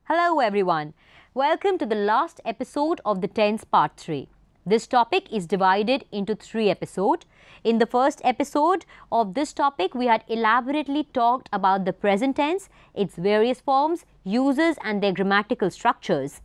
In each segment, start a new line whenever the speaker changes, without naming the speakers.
Hello everyone, welcome to the last episode of the tense part 3. This topic is divided into 3 episodes. In the first episode of this topic, we had elaborately talked about the present tense, its various forms, uses and their grammatical structures.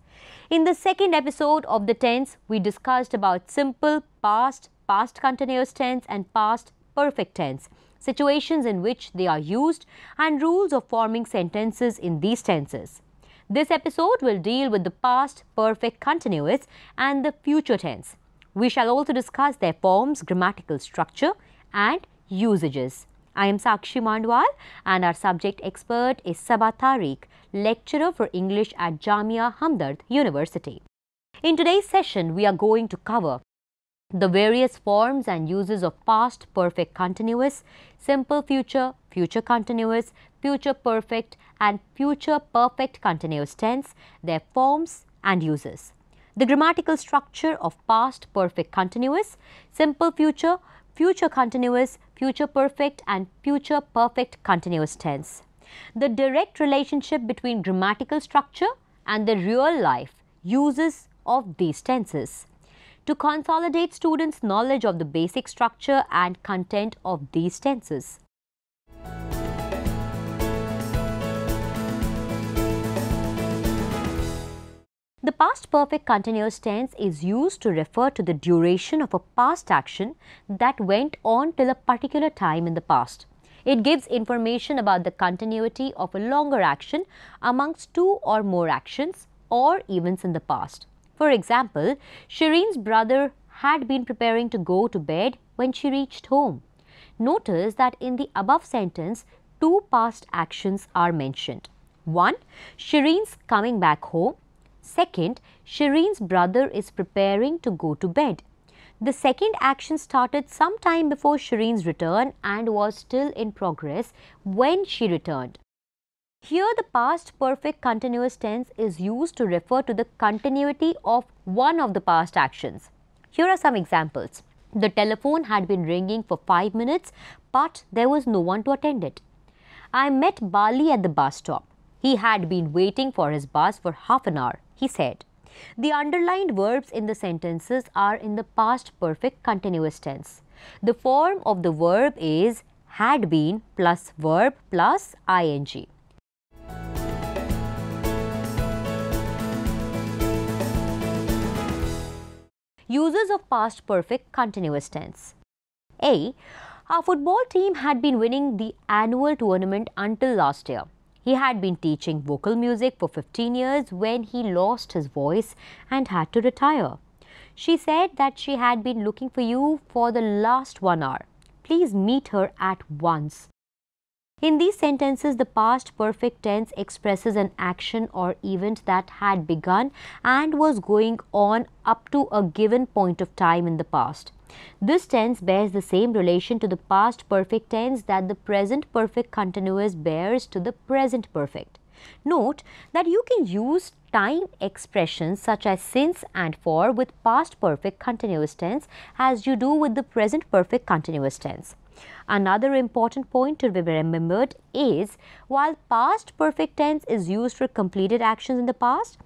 In the second episode of the tense, we discussed about simple past, past continuous tense and past perfect tense, situations in which they are used and rules of forming sentences in these tenses. This episode will deal with the past perfect continuous and the future tense. We shall also discuss their forms, grammatical structure and usages. I am Sakshi Mandwal and our subject expert is Sabah Tariq, lecturer for English at Jamia Hamdard University. In today's session, we are going to cover the various forms and uses of past perfect continuous, simple future, future continuous, future perfect and future perfect continuous tense, their forms and uses. The grammatical structure of past perfect continuous, simple future, future continuous, future perfect and future perfect continuous tense. The direct relationship between grammatical structure and the real life uses of these tenses. To consolidate students' knowledge of the basic structure and content of these tenses. The past perfect continuous tense is used to refer to the duration of a past action that went on till a particular time in the past. It gives information about the continuity of a longer action amongst 2 or more actions or events in the past. For example, Shireen's brother had been preparing to go to bed when she reached home. Notice that in the above sentence, 2 past actions are mentioned. 1. Shireen's coming back home. Second, Shireen's brother is preparing to go to bed. The second action started some time before Shireen's return and was still in progress when she returned. Here the past perfect continuous tense is used to refer to the continuity of one of the past actions. Here are some examples. The telephone had been ringing for 5 minutes, but there was no one to attend it. I met Bali at the bus stop. He had been waiting for his bus for half an hour, he said. The underlined verbs in the sentences are in the past perfect continuous tense. The form of the verb is had been plus verb plus ing. Uses of past perfect continuous tense. A. Our football team had been winning the annual tournament until last year. He had been teaching vocal music for 15 years when he lost his voice and had to retire. She said that she had been looking for you for the last 1 hour. Please meet her at once. In these sentences, the past perfect tense expresses an action or event that had begun and was going on up to a given point of time in the past. This tense bears the same relation to the past perfect tense that the present perfect continuous bears to the present perfect. Note that you can use time expressions such as since and for with past perfect continuous tense as you do with the present perfect continuous tense. Another important point to be remembered is while past perfect tense is used for completed actions in the past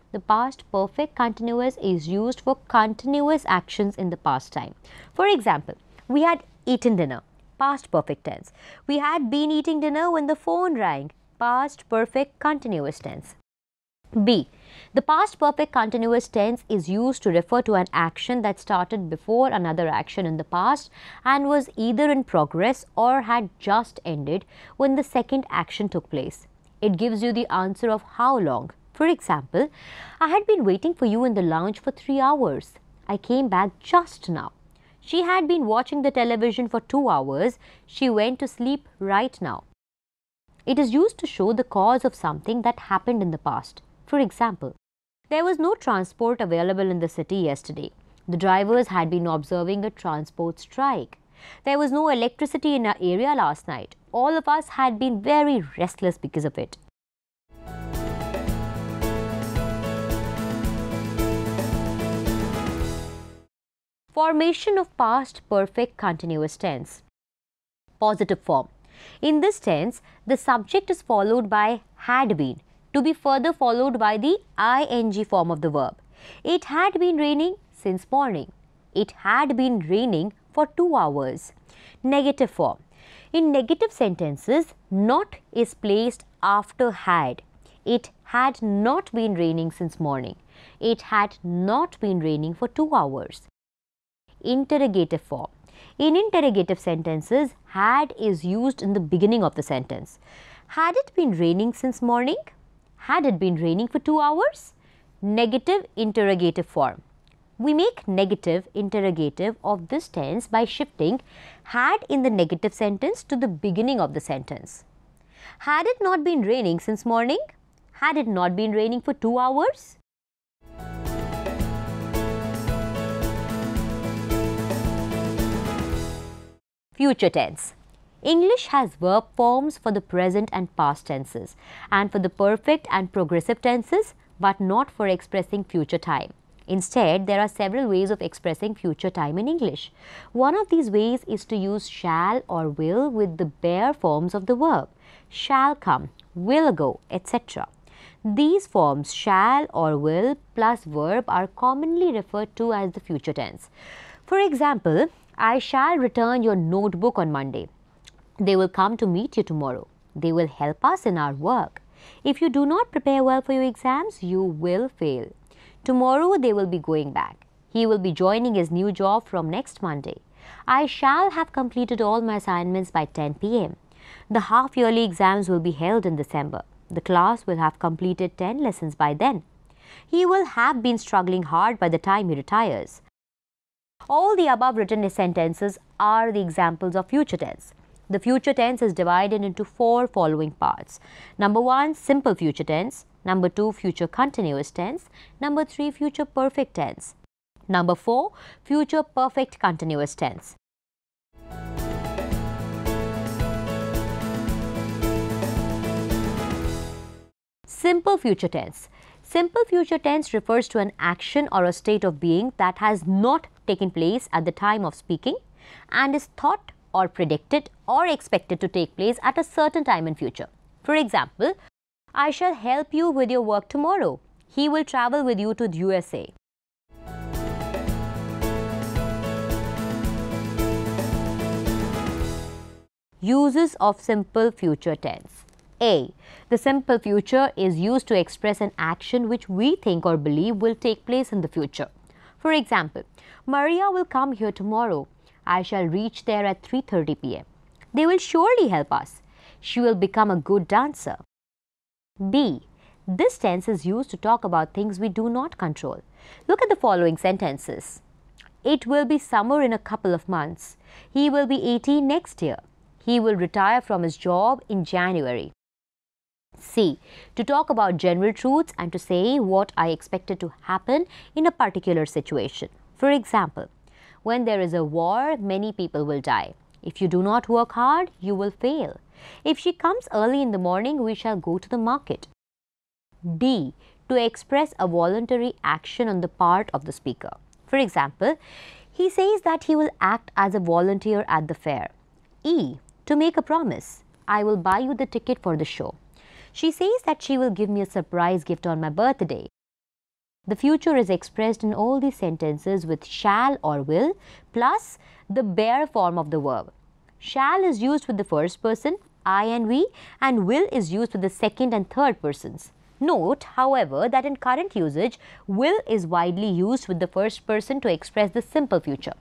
perfect continuous is used for continuous actions in the past time. For example, we had eaten dinner, past perfect tense. We had been eating dinner when the phone rang, past perfect continuous tense. B. The past perfect continuous tense is used to refer to an action that started before another action in the past and was either in progress or had just ended when the second action took place. It gives you the answer of how long. For example, I had been waiting for you in the lounge for 3 hours. I came back just now. She had been watching the television for 2 hours. She went to sleep right now. It is used to show the cause of something that happened in the past. For example, there was no transport available in the city yesterday. The drivers had been observing a transport strike. There was no electricity in our area last night. All of us had been very restless because of it. Formation of past perfect continuous tense. Positive form. In this tense, the subject is followed by had been, to be further followed by the ing form of the verb. It had been raining since morning. It had been raining for 2 hours. Negative form. In negative sentences, not is placed after had. It had not been raining since morning. It had not been raining for 2 hours. Interrogative form. In interrogative sentences, had is used in the beginning of the sentence. Had it been raining since morning? Had it been raining for 2 hours? Negative interrogative form. We make negative interrogative of this tense by shifting had in the negative sentence to the beginning of the sentence. Had it not been raining since morning? Had it not been raining for 2 hours? Future tense. English has verb forms for the present and past tenses and for the perfect and progressive tenses, but not for expressing future time. Instead, there are several ways of expressing future time in English. One of these ways is to use shall or will with the bare forms of the verb. Shall come, will go, etc. These forms shall or will plus verb are commonly referred to as the future tense. For example, I shall return your notebook on Monday. They will come to meet you tomorrow. They will help us in our work. If you do not prepare well for your exams, you will fail. Tomorrow they will be going back. He will be joining his new job from next Monday. I shall have completed all my assignments by 10 p.m. The half-yearly exams will be held in December. The class will have completed 10 lessons by then. He will have been struggling hard by the time he retires. All the above written sentences are the examples of future tense. The future tense is divided into 4 following parts. Number 1, simple future tense. Number 2, future continuous tense. Number 3, future perfect tense. Number 4, future perfect continuous tense. Simple future tense. Simple future tense refers to an action or a state of being that has not taken place at the time of speaking and is thought or predicted or expected to take place at a certain time in future. For example, I shall help you with your work tomorrow. He will travel with you to the USA. Uses of simple future tense. A. The simple future is used to express an action which we think or believe will take place in the future. For example, Maria will come here tomorrow. I shall reach there at 3:30 p.m. They will surely help us. She will become a good dancer. B. This tense is used to talk about things we do not control. Look at the following sentences. It will be summer in a couple of months. He will be 18 next year. He will retire from his job in January. C. To talk about general truths and to say what I expected to happen in a particular situation. For example, when there is a war, many people will die. If you do not work hard, you will fail. If she comes early in the morning, we shall go to the market. D. To express a voluntary action on the part of the speaker. For example, he says that he will act as a volunteer at the fair. E. To make a promise. I will buy you the ticket for the show. She says that she will give me a surprise gift on my birthday. The future is expressed in all these sentences with shall or will plus the bare form of the verb. Shall is used with the first person, I and we, and will is used with the second and third persons. Note, however, that in current usage, will is widely used with the first person to express the simple future,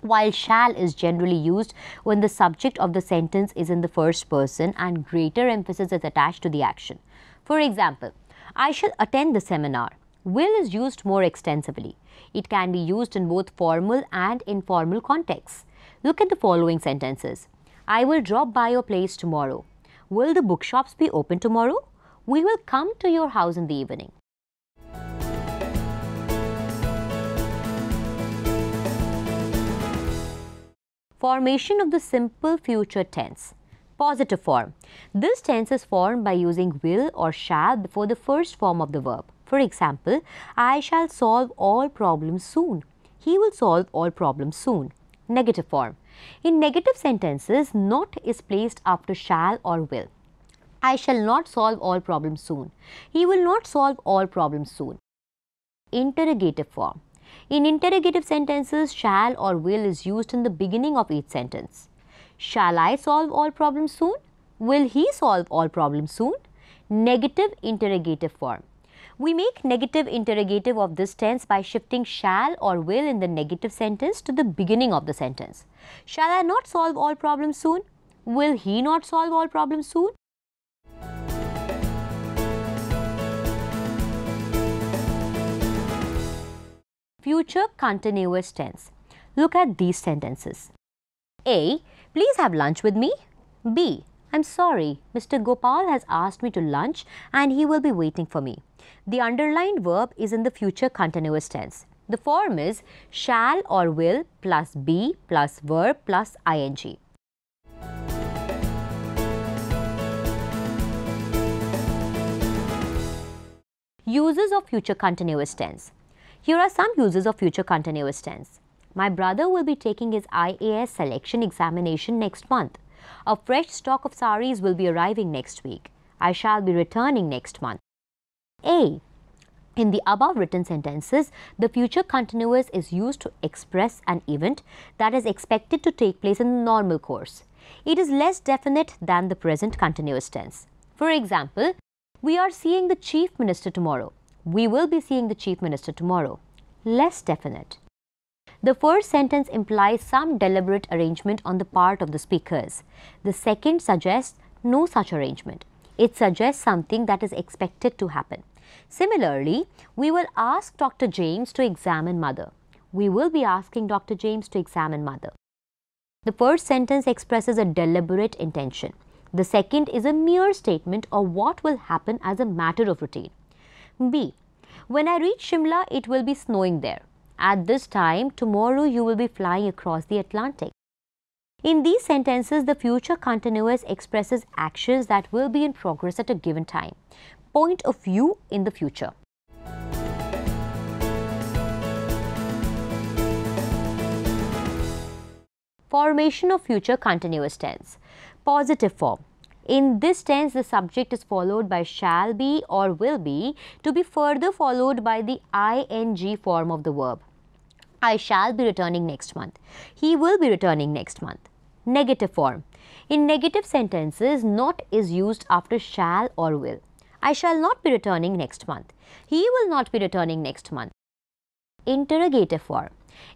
while shall is generally used when the subject of the sentence is in the first person and greater emphasis is attached to the action. For example, I shall attend the seminar. Will is used more extensively. It can be used in both formal and informal contexts. Look at the following sentences. I will drop by your place tomorrow. Will the bookshops be open tomorrow? We will come to your house in the evening. Formation of the simple future tense. Positive form. This tense is formed by using will or shall before the first form of the verb. For example, I shall solve all problems soon. He will solve all problems soon. Negative form. In negative sentences, not is placed after shall or will. I shall not solve all problems soon. He will not solve all problems soon. Interrogative form. In interrogative sentences, shall or will is used in the beginning of each sentence. Shall I solve all problems soon? Will he solve all problems soon? Negative interrogative form. We make negative interrogative of this tense by shifting shall or will in the negative sentence to the beginning of the sentence. Shall I not solve all problems soon? Will he not solve all problems soon? Future continuous tense. Look at these sentences. A. Please have lunch with me. B. I'm sorry, Mr. Gopal has asked me to lunch and he will be waiting for me. The underlined verb is in the future continuous tense. The form is shall or will plus be plus verb plus ing. Uses of future continuous tense. Here are some uses of future continuous tense. My brother will be taking his IAS selection examination next month. A fresh stock of saris will be arriving next week. I shall be returning next month. A. In the above written sentences, the future continuous is used to express an event that is expected to take place in the normal course. It is less definite than the present continuous tense. For example, we are seeing the Chief Minister tomorrow. We will be seeing the Chief Minister tomorrow. Less definite. The first sentence implies some deliberate arrangement on the part of the speakers. The second suggests no such arrangement. It suggests something that is expected to happen. Similarly, we will ask Dr. James to examine mother. We will be asking Dr. James to examine mother. The first sentence expresses a deliberate intention. The second is a mere statement of what will happen as a matter of routine. B. When I reach Shimla, it will be snowing there. At this time, tomorrow you will be flying across the Atlantic. In these sentences, the future continuous expresses actions that will be in progress at a given time. Point of view in the future. Formation of future continuous tense. Positive form. In this tense, the subject is followed by shall be or will be to be further followed by the ing form of the verb. I shall be returning next month. He will be returning next month. Negative form. In negative sentences, not is used after shall or will. I shall not be returning next month. He will not be returning next month. Interrogative form.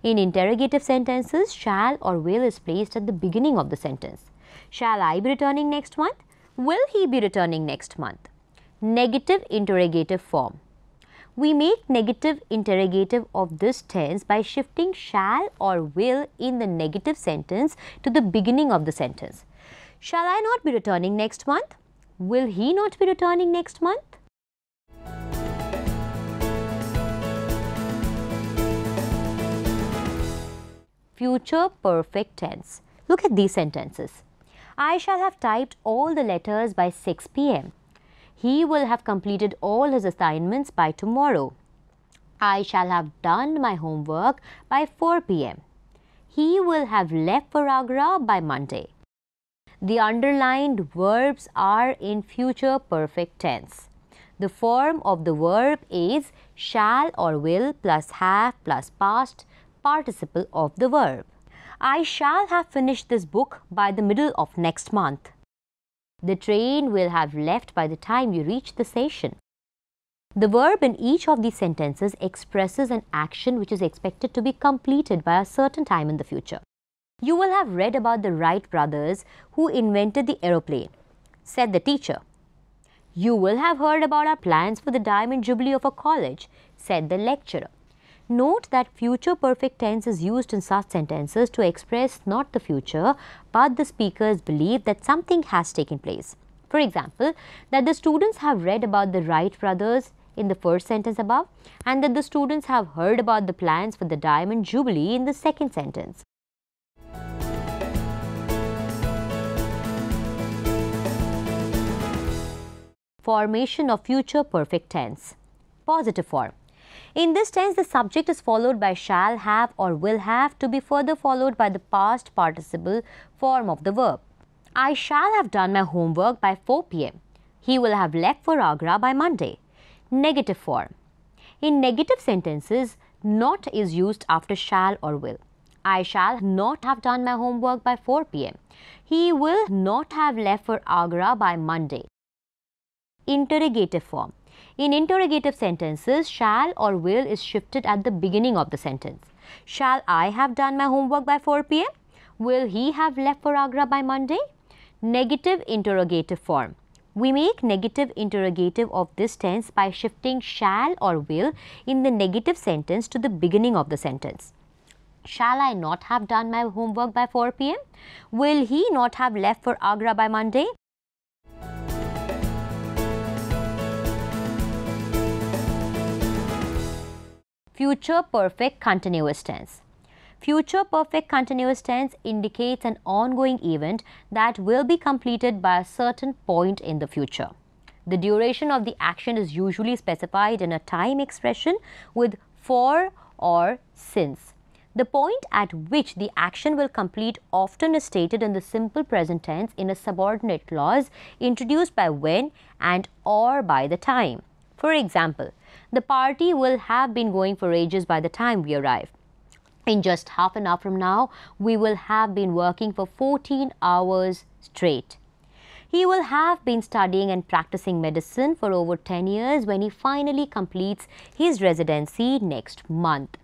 In interrogative sentences, shall or will is placed at the beginning of the sentence. Shall I be returning next month? Will he be returning next month? Negative interrogative form. We make negative interrogative of this tense by shifting shall or will in the negative sentence to the beginning of the sentence. Shall I not be returning next month? Will he not be returning next month? Future perfect tense. Look at these sentences. I shall have typed all the letters by 6 p.m. He will have completed all his assignments by tomorrow. I shall have done my homework by 4 p.m. He will have left for Agra by Monday. The underlined verbs are in future perfect tense. The form of the verb is shall or will plus have plus past participle of the verb. I shall have finished this book by the middle of next month. The train will have left by the time you reach the station. The verb in each of these sentences expresses an action which is expected to be completed by a certain time in the future. You will have read about the Wright brothers who invented the aeroplane. Said the teacher, "You will have heard about our plans for the Diamond Jubilee of our college," said the lecturer. Note that future perfect tense is used in such sentences to express not the future, but the speaker's belief that something has taken place. For example, that the students have read about the Wright brothers in the first sentence above, and that the students have heard about the plans for the Diamond Jubilee in the second sentence. Formation of future perfect tense. Positive form. In this tense, the subject is followed by shall have or will have, to be further followed by the past participle form of the verb. I shall have done my homework by 4 p.m. He will have left for Agra by Monday. Negative form. In negative sentences, not is used after shall or will. I shall not have done my homework by 4 p.m. He will not have left for Agra by Monday. Interrogative form. In interrogative sentences, shall or will is shifted at the beginning of the sentence. Shall I have done my homework by 4 p.m.? Will he have left for Agra by Monday? Negative interrogative form. We make negative interrogative of this tense by shifting shall or will in the negative sentence to the beginning of the sentence. Shall I not have done my homework by 4 p.m.? Will he not have left for Agra by Monday? Future perfect continuous tense. Future perfect continuous tense indicates an ongoing event that will be completed by a certain point in the future. The duration of the action is usually specified in a time expression with for or since. The point at which the action will complete often is stated in the simple present tense in a subordinate clause introduced by when and or by the time. For example, the party will have been going for ages by the time we arrive. In just half an hour from now, we will have been working for 14 hours straight. He will have been studying and practicing medicine for over 10 years when he finally completes his residency next month.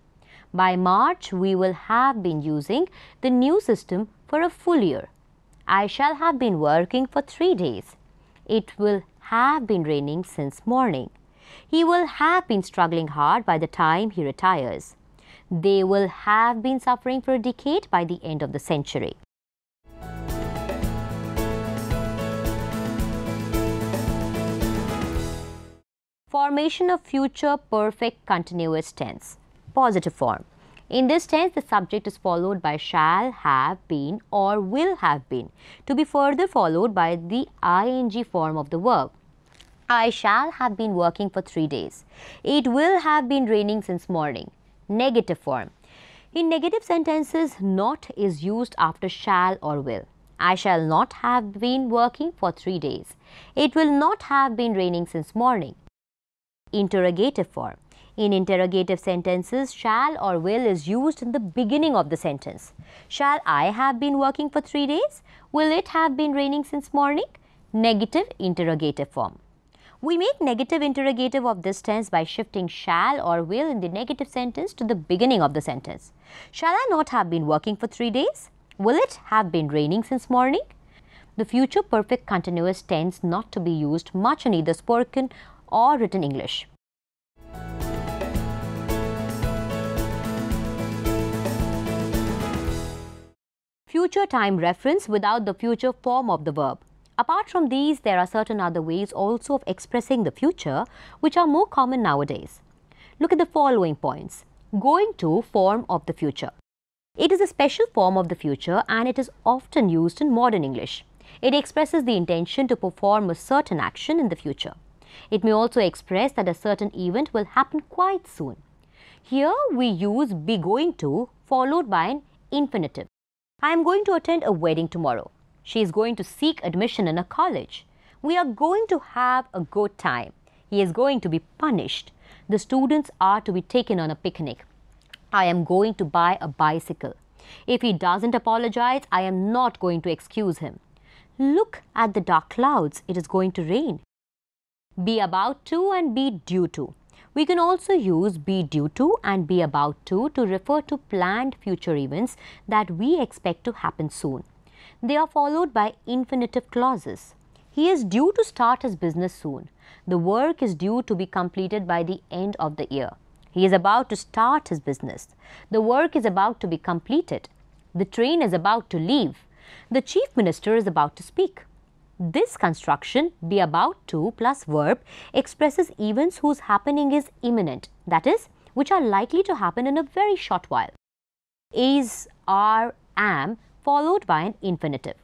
By March, we will have been using the new system for a full year. I shall have been working for 3 days. It will have been raining since morning. He will have been struggling hard by the time he retires. They will have been suffering for a decade by the end of the century. Formation of future perfect continuous tense. Positive form. In this tense, the subject is followed by shall have been or will have been, to be further followed by the ing form of the verb. I shall have been working for 3 days. It will have been raining since morning. Negative form. In negative sentences, not is used after shall or will. I shall not have been working for 3 days. It will not have been raining since morning. Interrogative form. In interrogative sentences, shall or will is used in the beginning of the sentence. Shall I have been working for 3 days? Will it have been raining since morning? Negative interrogative form. We make negative interrogative of this tense by shifting shall or will in the negative sentence to the beginning of the sentence. Shall I not have been working for 3 days? Will it have been raining since morning? The future perfect continuous tends not to be used much in either spoken or written English. Future time reference without the future form of the verb. Apart from these, there are certain other ways also of expressing the future which are more common nowadays. Look at the following points. Going to form of the future. It is a special form of the future and it is often used in modern English. It expresses the intention to perform a certain action in the future. It may also express that a certain event will happen quite soon. Here we use be going to followed by an infinitive. I am going to attend a wedding tomorrow. She is going to seek admission in a college. We are going to have a good time. He is going to be punished. The students are to be taken on a picnic. I am going to buy a bicycle. If he doesn't apologize, I am not going to excuse him. Look at the dark clouds. It is going to rain. Be about to and be due to. We can also use be due to and be about to refer to planned future events that we expect to happen soon. They are followed by infinitive clauses. He is due to start his business soon. The work is due to be completed by the end of the year. He is about to start his business. The work is about to be completed. The train is about to leave. The chief minister is about to speak. This construction, be about to plus verb, expresses events whose happening is imminent, that is, which are likely to happen in a very short while. Is, are, am, followed by an infinitive.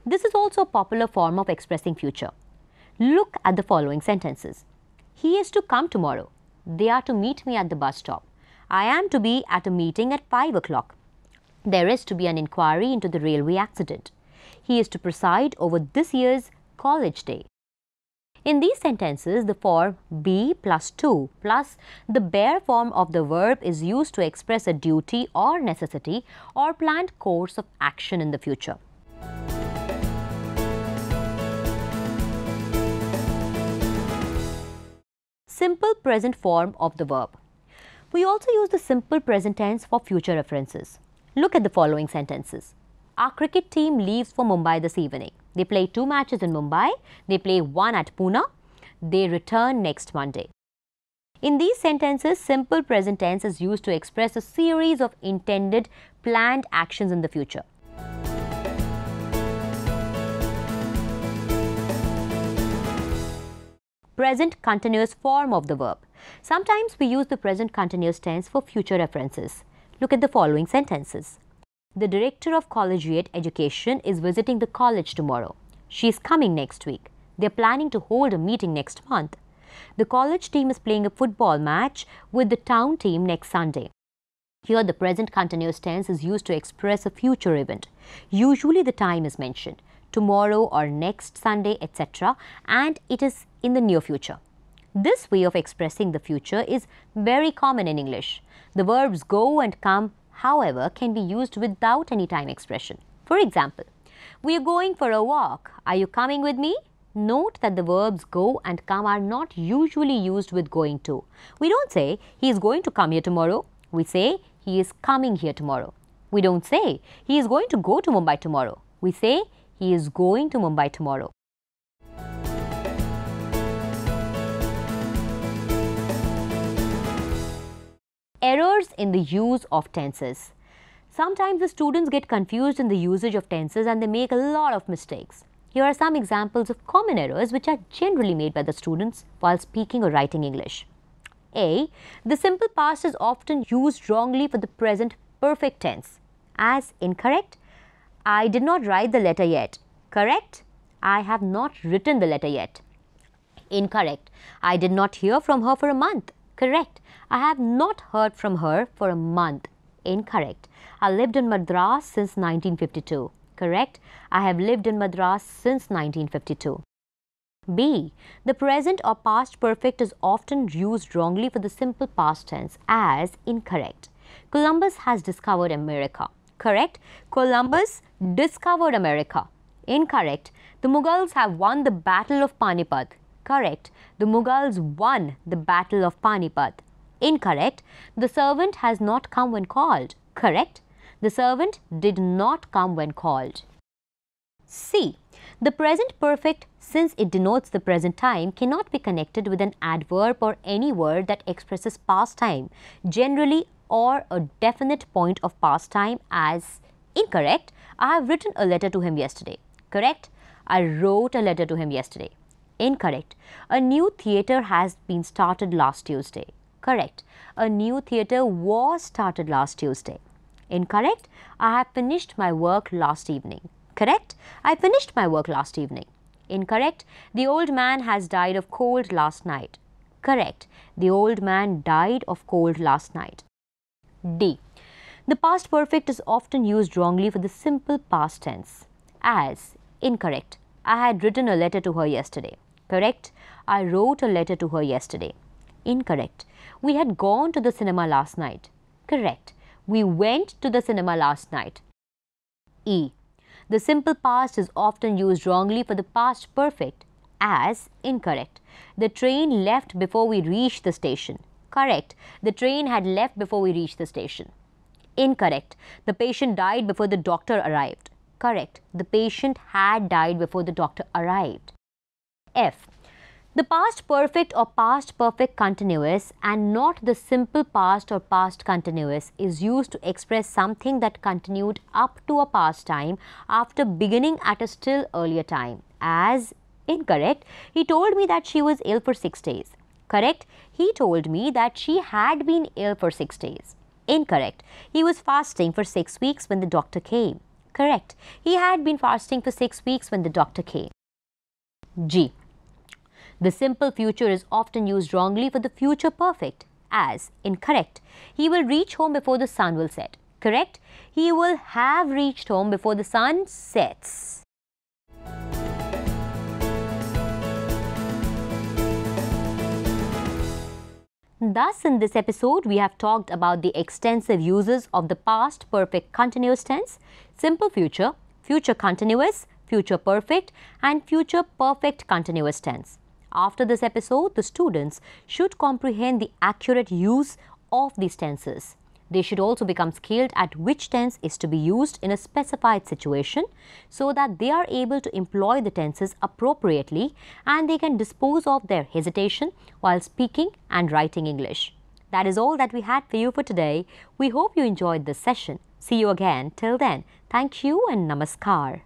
This is also a popular form of expressing future. Look at the following sentences. He is to come tomorrow. They are to meet me at the bus stop. I am to be at a meeting at 5 o'clock. There is to be an inquiry into the railway accident. He is to preside over this year's college day. In these sentences, the form be plus to plus the bare form of the verb is used to express a duty or necessity or planned course of action in the future. Simple present form of the verb. We also use the simple present tense for future references. Look at the following sentences. Our cricket team leaves for Mumbai this evening. They play 2 matches in Mumbai. They play 1 at Pune. They return next Monday. In these sentences, simple present tense is used to express a series of intended, planned actions in the future. Present continuous form of the verb. Sometimes we use the present continuous tense for future references. Look at the following sentences. The director of collegiate education is visiting the college tomorrow. She is coming next week. They are planning to hold a meeting next month. The college team is playing a football match with the town team next Sunday. Here the present continuous tense is used to express a future event. Usually the time is mentioned, tomorrow or next Sunday, etc., and it is in the near future. This way of expressing the future is very common in English. The verbs go and come, however, can be used without any time expression. For example, we are going for a walk. Are you coming with me? Note that the verbs go and come are not usually used with going to. We don't say he is going to come here tomorrow. We say he is coming here tomorrow. We don't say he is going to go to Mumbai tomorrow. We say he is going to Mumbai tomorrow. Errors in the use of tenses. Sometimes the students get confused in the usage of tenses and they make a lot of mistakes. Here are some examples of common errors which are generally made by the students while speaking or writing English. A. The simple past is often used wrongly for the present perfect tense as incorrect. I did not write the letter yet. Correct. I have not written the letter yet. Incorrect. I did not hear from her for a month. Correct. I have not heard from her for a month. Incorrect. I lived in Madras since 1952. Correct. I have lived in Madras since 1952. B. The present or past perfect is often used wrongly for the simple past tense as incorrect. Columbus has discovered America. Correct. Columbus discovered America. Incorrect. The Mughals have won the Battle of Panipat. Correct. The Mughals won the Battle of Panipat. Incorrect. The servant has not come when called. Correct. The servant did not come when called. C. The present perfect, since it denotes the present time, cannot be connected with an adverb or any word that expresses past time, generally or a definite point of past time as incorrect. I have written a letter to him yesterday. Correct. I wrote a letter to him yesterday. Incorrect. A new theatre has been started last Tuesday. Correct. A new theatre was started last Tuesday. Incorrect. I have finished my work last evening. Correct. I finished my work last evening. Incorrect. The old man has died of cold last night. Correct. The old man died of cold last night. D. The past perfect is often used wrongly for the simple past tense as incorrect. I had written a letter to her yesterday. Correct. I wrote a letter to her yesterday. Incorrect. We had gone to the cinema last night. Correct. We went to the cinema last night. E. The simple past is often used wrongly for the past perfect as incorrect. The train left before we reached the station. Correct. The train had left before we reached the station. Incorrect. The patient died before the doctor arrived. Correct. The patient had died before the doctor arrived. F. The past perfect or past perfect continuous and not the simple past or past continuous is used to express something that continued up to a past time after beginning at a still earlier time. As incorrect, he told me that she was ill for 6 days. Correct, he told me that she had been ill for 6 days. Incorrect, he was fasting for 6 weeks when the doctor came. Correct, he had been fasting for 6 weeks when the doctor came. G. The simple future is often used wrongly for the future perfect. As incorrect, he will reach home before the sun will set. Correct, he will have reached home before the sun sets. Thus, in this episode, we have talked about the extensive uses of the past perfect continuous tense, simple future, future continuous, future perfect, and future perfect continuous tense. After this episode, the students should comprehend the accurate use of these tenses. They should also become skilled at which tense is to be used in a specified situation so that they are able to employ the tenses appropriately and they can dispose of their hesitation while speaking and writing English. That is all that we had for you for today. We hope you enjoyed this session. See you again. Till then, thank you and namaskar.